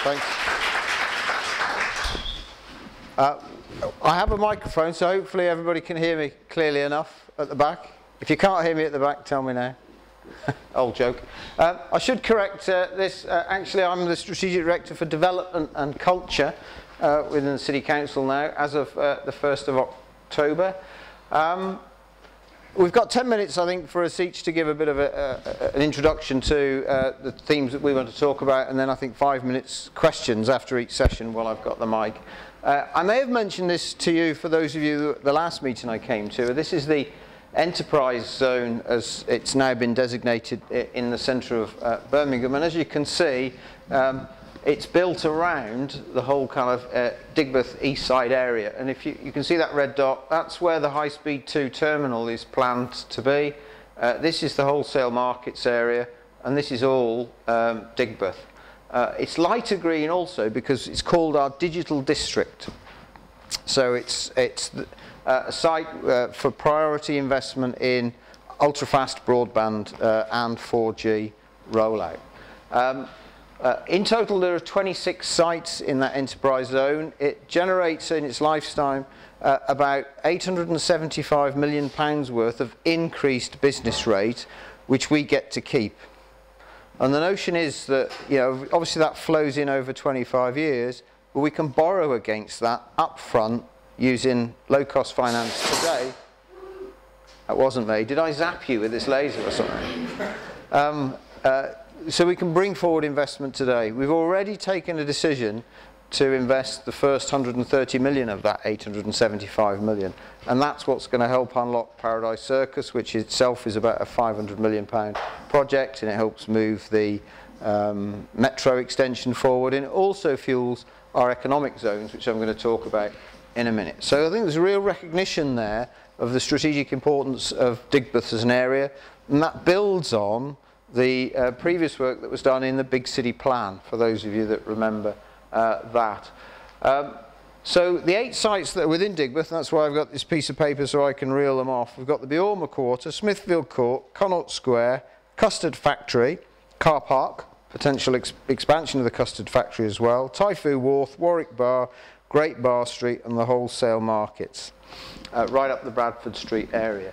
Thanks. I have a microphone, so hopefully everybody can hear me clearly enough at the back. If you can't hear me at the back, tell me now. Old joke. I should correct this. Actually, I'm the Strategic Director for Development and Culture within the City Council now, as of the 1st of October. We've got 10 minutes, I think, for us each to give a bit of an introduction to the themes that we want to talk about, and then I think 5 minutes questions after each session while I've got the mic. I may have mentioned this to you, for those of you, the last meeting I came to. This is the enterprise zone, as it's now been designated, in the centre of Birmingham, and as you can see, it's built around the whole kind of Digbeth east side area, and if you can see that red dot, that's where the High Speed 2 terminal is planned to be. This is the wholesale markets area, and this is all Digbeth. It's lighter green also because it's called our digital district. So it's a site for priority investment in ultra-fast broadband and 4G rollout. In total, there are 26 sites in that enterprise zone. It generates in its lifetime about £875 million worth of increased business rate, which we get to keep. And the notion is that, you know, obviously that flows in over 25 years, but we can borrow against that up front using low-cost finance today. That wasn't me. Did I zap you with this laser or something? So we can bring forward investment today. We've already taken a decision to invest the first 130 million of that 875 million. And that's what's going to help unlock Paradise Circus, which itself is about a £500 million project, and it helps move the metro extension forward, and it also fuels our economic zones, which I'm going to talk about in a minute. So I think there's a real recognition there of the strategic importance of Digbeth as an area, and that builds on the previous work that was done in the Big City Plan, for those of you that remember that. So the 8 sites that are within Digbeth, and that's why I've got this piece of paper so I can reel them off. We've got the Beorma Quarter, Smithfield Court, Connaught Square, Custard Factory, Car Park, potential expansion of the Custard Factory as well, Typhoon Wharf, Warwick Bar, Great Bar Street, and the wholesale markets, right up the Bradford Street area.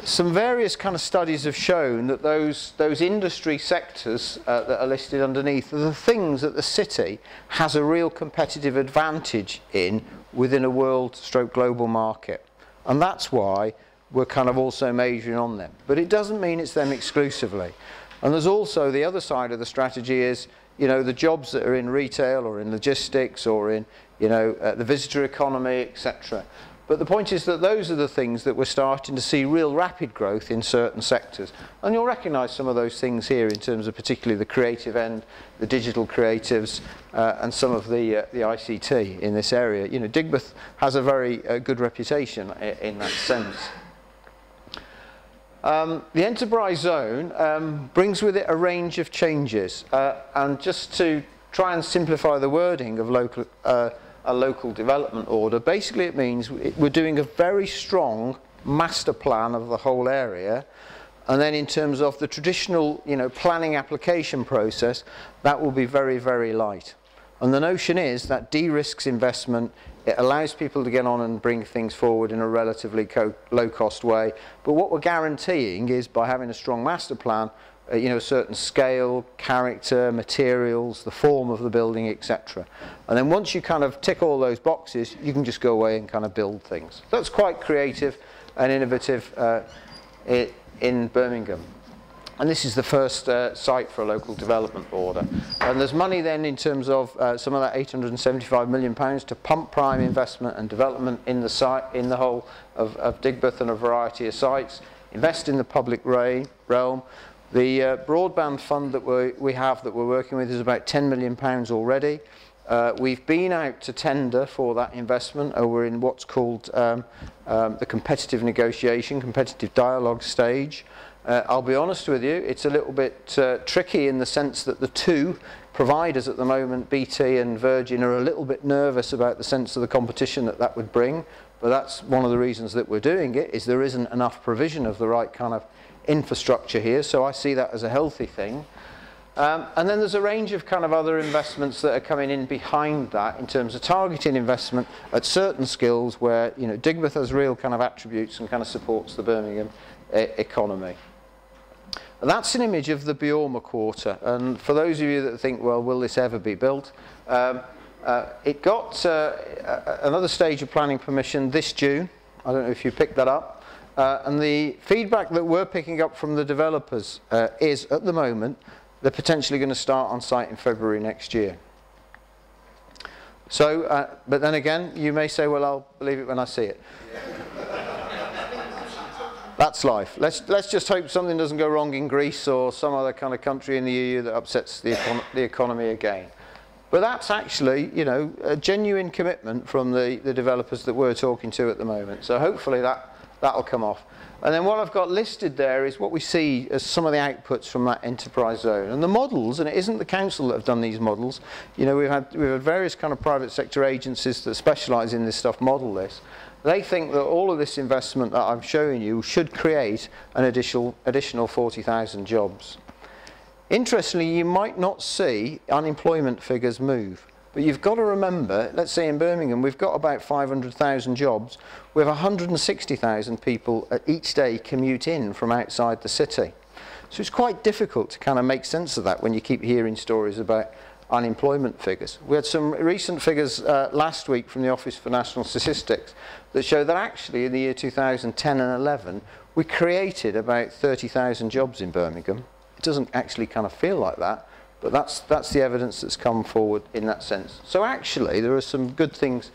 Some various kind of studies have shown that those industry sectors that are listed underneath are the things that the city has a real competitive advantage in within a world/global market. And that's why we're kind of also majoring on them. But it doesn't mean it's them exclusively. And there's also the other side of the strategy is, you know, the jobs that are in retail or in logistics or in, you know, the visitor economy, etc. But the point is that those are the things that we're starting to see real rapid growth in certain sectors. And you'll recognise some of those things here in terms of particularly the creative end, the digital creatives, and some of the ICT in this area. You know, Digbeth has a very good reputation in that sense. The enterprise zone brings with it a range of changes. And just to try and simplify the wording of a local development order, basically it means we're doing a very strong master plan of the whole area, and then in terms of the traditional, you know, planning application process, that will be very, very light. And the notion is that de-risks investment, it allows people to get on and bring things forward in a relatively low-cost way. But what we're guaranteeing is, by having a strong master plan, you know, a certain scale, character, materials, the form of the building, etc. And then once you kind of tick all those boxes, you can just go away and kind of build things. That's quite creative and innovative in Birmingham. And this is the first site for a local development order. And there's money then in terms of some of that £875 million to pump prime investment and development in the site, in the whole of Digbeth and a variety of sites, invest in the public realm. The broadband fund that we have that we're working with is about £10 million already. We've been out to tender for that investment, or we're in what's called the competitive negotiation, competitive dialogue stage. I'll be honest with you, it's a little bit tricky in the sense that the two providers at the moment, BT and Virgin, are a little bit nervous about the sense of the competition that would bring. But that's one of the reasons that we're doing it, is there isn't enough provision of the right kind of infrastructure here, so I see that as a healthy thing. And then there's a range of kind of other investments that are coming in behind that in terms of targeting investment at certain skills where, you know, Digbeth has real kind of attributes and kind of supports the Birmingham economy. And that's an image of the Biorma Quarter. And for those of you that think, well, will this ever be built? It got another stage of planning permission this June. I don't know if you picked that up. And the feedback that we're picking up from the developers is, at the moment, they're potentially going to start on site in February next year. So, but then again, you may say, well, I'll believe it when I see it. That's life. Let's just hope something doesn't go wrong in Greece or some other kind of country in the EU that upsets the economy again. But that's actually, you know, a genuine commitment from the developers that we're talking to at the moment. So hopefully that'll come off. And then what I've got listed there is what we see as some of the outputs from that enterprise zone. And the models, and it isn't the council that have done these models, you know, we've had various kind of private sector agencies that specialise in this stuff model this. They think that all of this investment that I'm showing you should create an additional 40,000 jobs. Interestingly, you might not see unemployment figures move. But you've got to remember, let's say in Birmingham, we've got about 500,000 jobs. We have 160,000 people each day commute in from outside the city. So it's quite difficult to kind of make sense of that when you keep hearing stories about unemployment figures. We had some recent figures last week from the Office for National Statistics that show that actually in the year 2010 and 11, we created about 30,000 jobs in Birmingham. It doesn't actually kind of feel like that. But that's the evidence that's come forward in that sense. So actually, there are some good things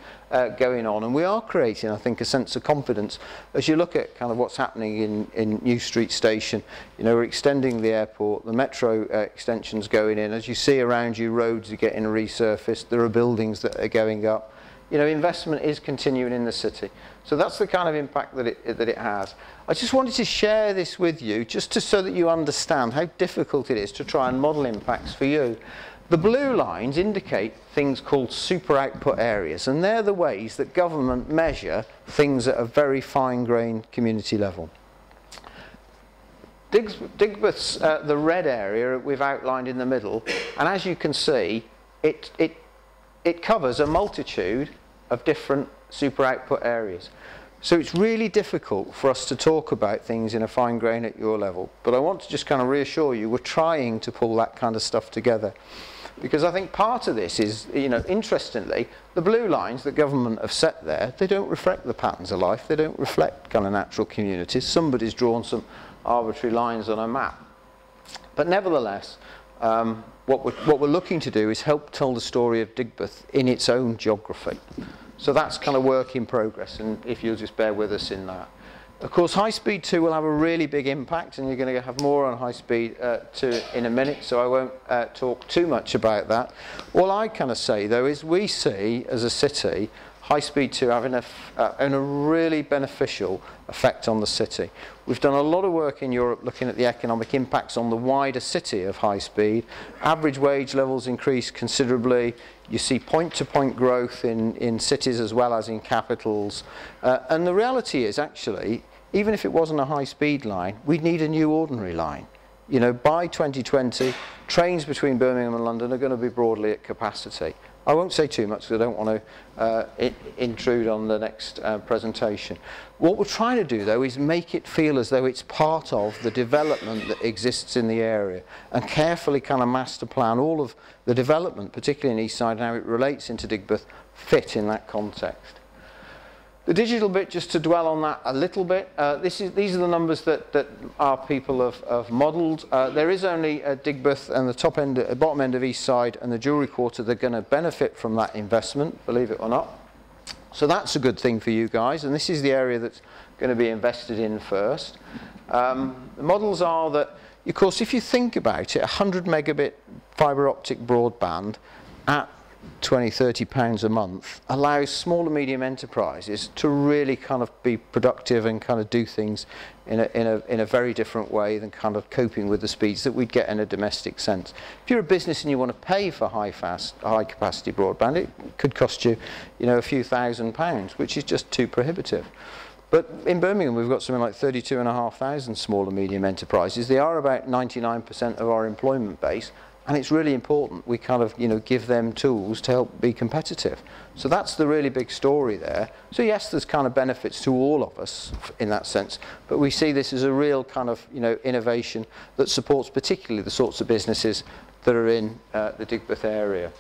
going on, and we are creating, I think, a sense of confidence as you look at kind of what's happening in New Street Station. You know, we're extending the airport, the metro extension's going in. As you see around you, roads are getting resurfaced. There are buildings that are going up. You know, investment is continuing in the city. So that's the kind of impact that it has. I just wanted to share this with you just so that you understand how difficult it is to try and model impacts for you. The blue lines indicate things called super output areas, and they're the ways that government measure things at a very fine-grained community level. Digbeth's the red area we've outlined in the middle, and as you can see, it covers a multitude of different super output areas. So it's really difficult for us to talk about things in a fine grain at your level. But I want to just kind of reassure you, we're trying to pull that kind of stuff together. Because I think part of this is, you know, interestingly, the blue lines that government have set there, they don't reflect the patterns of life. They don't reflect kind of natural communities. Somebody's drawn some arbitrary lines on a map. But nevertheless, what we're looking to do is help tell the story of Digbeth in its own geography. So that's kind of work in progress, and if you'll just bear with us in that. Of course, High Speed 2 will have a really big impact, and you're going to have more on High Speed 2 in a minute, so I won't talk too much about that. All I kind of say, though, is we see, as a city, High Speed 2 having a really beneficial effect on the city. We've done a lot of work in Europe looking at the economic impacts on the wider city of high speed. Average wage levels increase considerably. You see point-to-point growth in cities as well as in capitals. And the reality is, actually, even if it wasn't a high-speed line, we'd need a new ordinary line. You know, by 2020, trains between Birmingham and London are going to be broadly at capacity. I won't say too much because I don't want to intrude on the next presentation. What we're trying to do, though, is make it feel as though it's part of the development that exists in the area and carefully kind of master plan all of the development, particularly in East Side and how it relates into Digbeth, fit in that context. The digital bit, just to dwell on that a little bit, these are the numbers that our people have modelled. There is only Digbeth and the bottom end of East Side and the Jewellery Quarter that are going to benefit from that investment, believe it or not. So that's a good thing for you guys, and this is the area that's going to be invested in first. The models are that, of course, if you think about it, 100 megabit fibre optic broadband at £20–30 a month allows small and medium enterprises to really kind of be productive and kind of do things in a very different way than kind of coping with the speeds that we'd get in a domestic sense. If you're a business and you want to pay for high capacity broadband, it could cost you, you know, a few £1,000s, which is just too prohibitive. But in Birmingham, we've got something like 32,500 small and medium enterprises. They are about 99% of our employment base. and it's really important we kind of, give them tools to help be competitive. So that's the really big story there. So yes, there's kind of benefits to all of us in that sense, but we see this as a real kind of, innovation that supports particularly the sorts of businesses that are in the Digbeth area.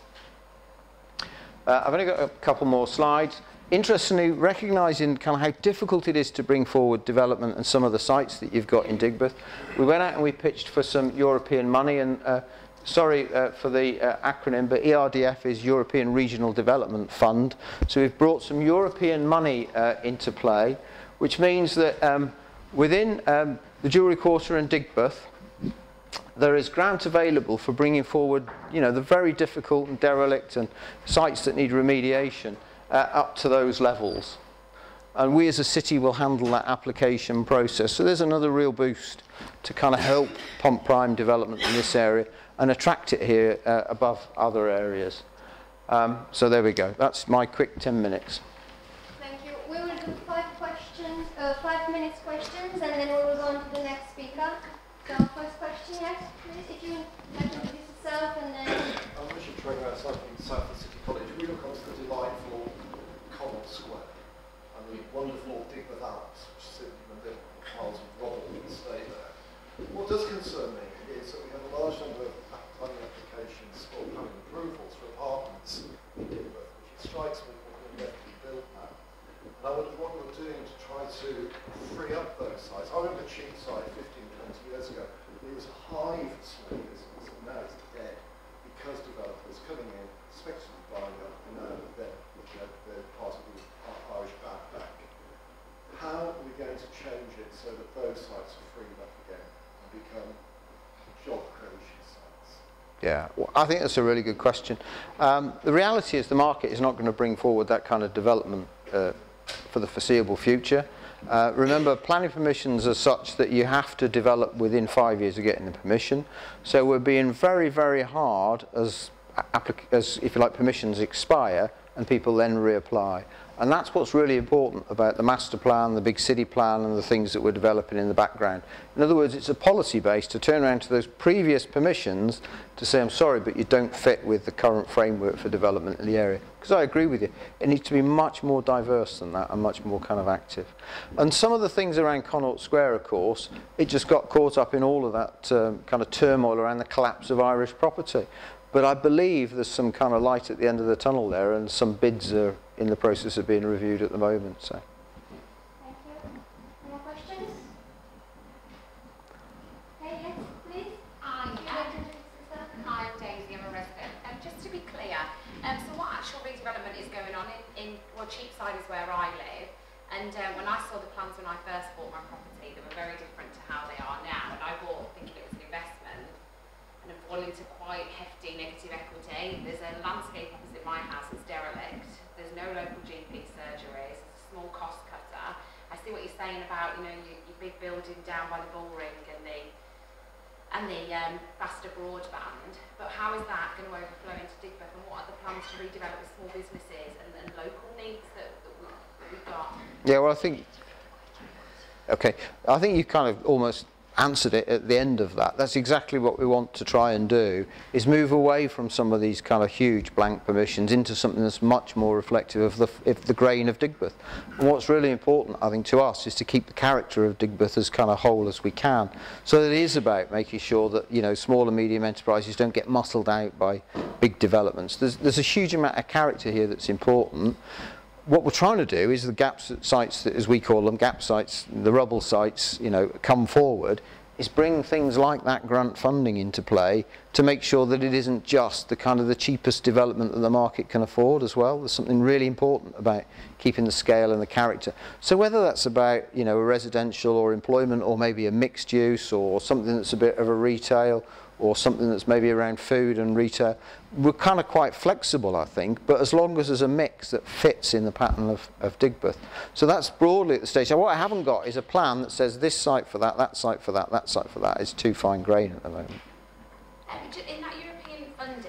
I've only got a couple more slides. Interestingly, recognising kind of how difficult it is to bring forward development and some of the sites that you've got in Digbeth, we went out and we pitched for some European money, and sorry for the acronym, but ERDF is European Regional Development Fund. So we've brought some European money into play, which means that within the Jewellery Quarter and Digbeth, there is grant available for bringing forward, the very difficult and derelict and sites that need remediation up to those levels. And we as a city will handle that application process. So there's another real boost to kind of help pump prime development in this area and attract it here above other areas. So there we go. That's my quick 10 minutes. Thank you. We will do 5 minutes questions, and then we will go on to the next speaker. So first question, yes, please, if you like to introduce yourself, and then... I'm Richard Trigger, cycling South of City College. We look onto the delightful Connaught Square and the wonderful Digbeth Alps, which sit in the piles of rubble that stay there. What does concern me is that we have a large number of planning applications for planning approvals for apartments in Digbeth, which strikes me as being left to be built now. And I wonder what you're doing to try to free up those sites. I remember Cheapside 15, 20 years ago. There was a hive of small business, and now it's dead because developers coming in, speculatively buying up, they're part of the Irish bad bank. How are we going to change it so that those sites are freed up again and become job creation sites? Yeah, well, I think that's a really good question. The reality is the market is not going to bring forward that kind of development for the foreseeable future. Remember, planning permissions are such that you have to develop within 5 years of getting the permission. So we're being very, very hard as if you like, permissions expire and people then reapply. And that's what's really important about the master plan, the big city plan, and the things that we're developing in the background. In other words, it's a policy base to turn around to those previous permissions to say, I'm sorry, but you don't fit with the current framework for development in the area. Because I agree with you, it needs to be much more diverse than that and much more kind of active. And some of the things around Connaught Square, of course, it just got caught up in all of that kind of turmoil around the collapse of Irish property. But I believe there's some kind of light at the end of the tunnel there, and some bids are in the process of being reviewed at the moment. So. Thank you. More questions? Hey, yes, please. Hi, I'm Daisy, I'm a resident. Just to be clear, so what actual redevelopment is going on in Cheapside is where I live, and when I saw the plans when I first bought my property, they were very different to how they are now, and I bought thinking it was an investment, and have fallen into quite hefty negative equity. There's a landscape opposite my house that's derelict. There's no local GP surgeries. It's a small cost cutter. I see what you're saying about, your big building down by the bullring and the faster broadband. But how is that going to overflow into Digbeth, and what are the plans to redevelop with small businesses and local needs that we've got? Yeah, well, I think you kind of almost answered it at the end of that. That's exactly what we want to try and do, is move away from some of these kind of huge blank permissions into something that's much more reflective of the grain of Digbeth. And what's really important, I think, to us is to keep the character of Digbeth as kind of whole as we can. So it is about making sure that, small and medium enterprises don't get muscled out by big developments. There's a huge amount of character here that's important. What we're trying to do is the gap sites, as we call them, gap sites, the rubble sites, come forward, is bring things like that grant funding into play to make sure that it isn't just the kind of the cheapest development that the market can afford as well. There's something really important about keeping the scale and the character. So whether that's about, a residential or employment, or maybe a mixed use, or something that's a bit of a retail, or something that's maybe around food and retail, we're kind of quite flexible, I think, but as long as there's a mix that fits in the pattern of Digbeth. So that's broadly at the stage. Now, what I haven't got is a plan that says this site for that site for that, that site for that. It's too fine grain at the moment. In that European funding,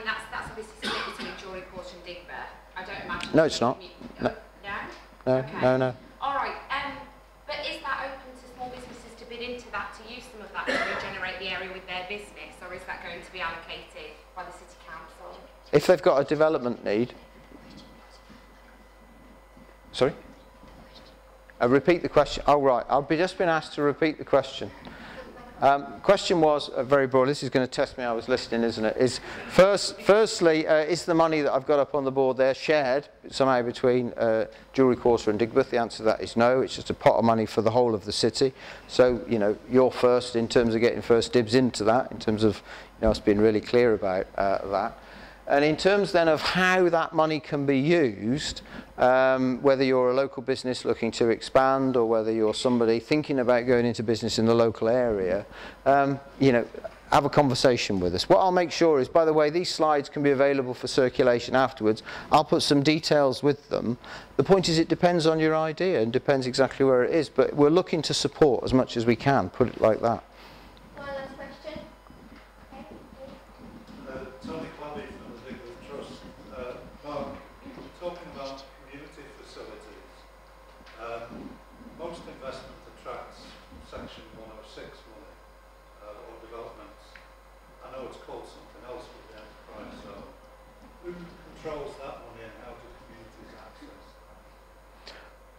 that's obviously split between Jewellery Quarter and Digbeth. I don't imagine... No, it's not. No? No, okay. No. All right, but is that open to small businesses to bid into that, to use some of that to regenerate the area with their business, or is that If they've got a development need. Sorry? Repeat the question. Oh, right. I've just been asked to repeat the question. Question was very broad. This is going to test me. I was listening, isn't it? Firstly, is the money that I've got up on the board there shared somehow between Jewellery Quarter and Digbeth? The answer to that is no. It's just a pot of money for the whole of the city. So, you know, you're first in terms of getting first dibs into that, in terms of, you know, us being really clear about that. And in terms then of how that money can be used, whether you're a local business looking to expand or whether you're somebody thinking about going into business in the local area, you know, have a conversation with us. What I'll make sure is, by the way, these slides can be available for circulation afterwards. I'll put some details with them. The point is it depends on your idea and depends exactly where it is, but we're looking to support as much as we can, put it like that. Most investment attracts Section 106 money or developments. I know it's called something else with the enterprise zone. Who controls that money and how do communities access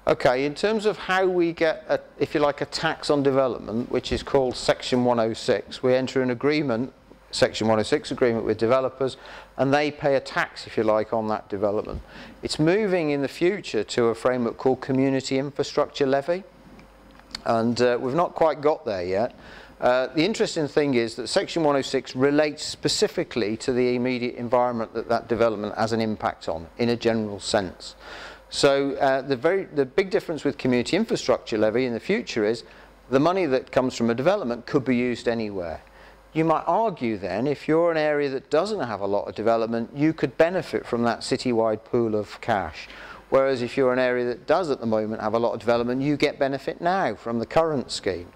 that? Okay, in terms of how we get, if you like, a tax on development, which is called Section 106, we enter an agreement, Section 106 agreement with developers, and they pay a tax, if you like, on that development. It's moving in the future to a framework called Community Infrastructure Levy, and we've not quite got there yet. The interesting thing is that Section 106 relates specifically to the immediate environment that that development has an impact on, in a general sense. So the big difference with Community Infrastructure Levy in the future is the money that comes from a development could be used anywhere. You might argue then, if you're an area that doesn't have a lot of development, you could benefit from that citywide pool of cash. Whereas if you're an area that does at the moment have a lot of development, you get benefit now from the current scheme.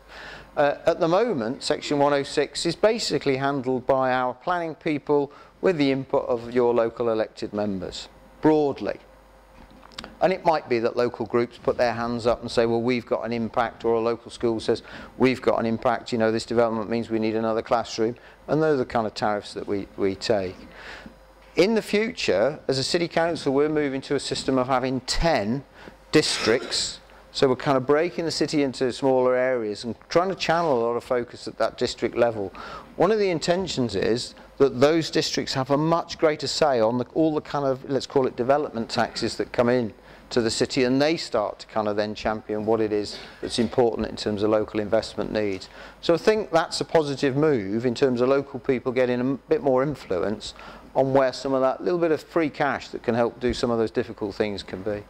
At the moment, Section 106 is basically handled by our planning people with the input of your local elected members, broadly. And it might be that local groups put their hands up and say, well, we've got an impact, or a local school says, we've got an impact, you know, this development means we need another classroom, and those are the kind of tariffs that we take. In the future, as a city council, we're moving to a system of having 10 districts, so we're kind of breaking the city into smaller areas and trying to channel a lot of focus at that district level. One of the intentions is that those districts have a much greater say on all the kind of, let's call it, development taxes that come in to the city, and they start to kind of then champion what it is that's important in terms of local investment needs. So I think that's a positive move in terms of local people getting a bit more influence on where some of that little bit of free cash that can help do some of those difficult things can be.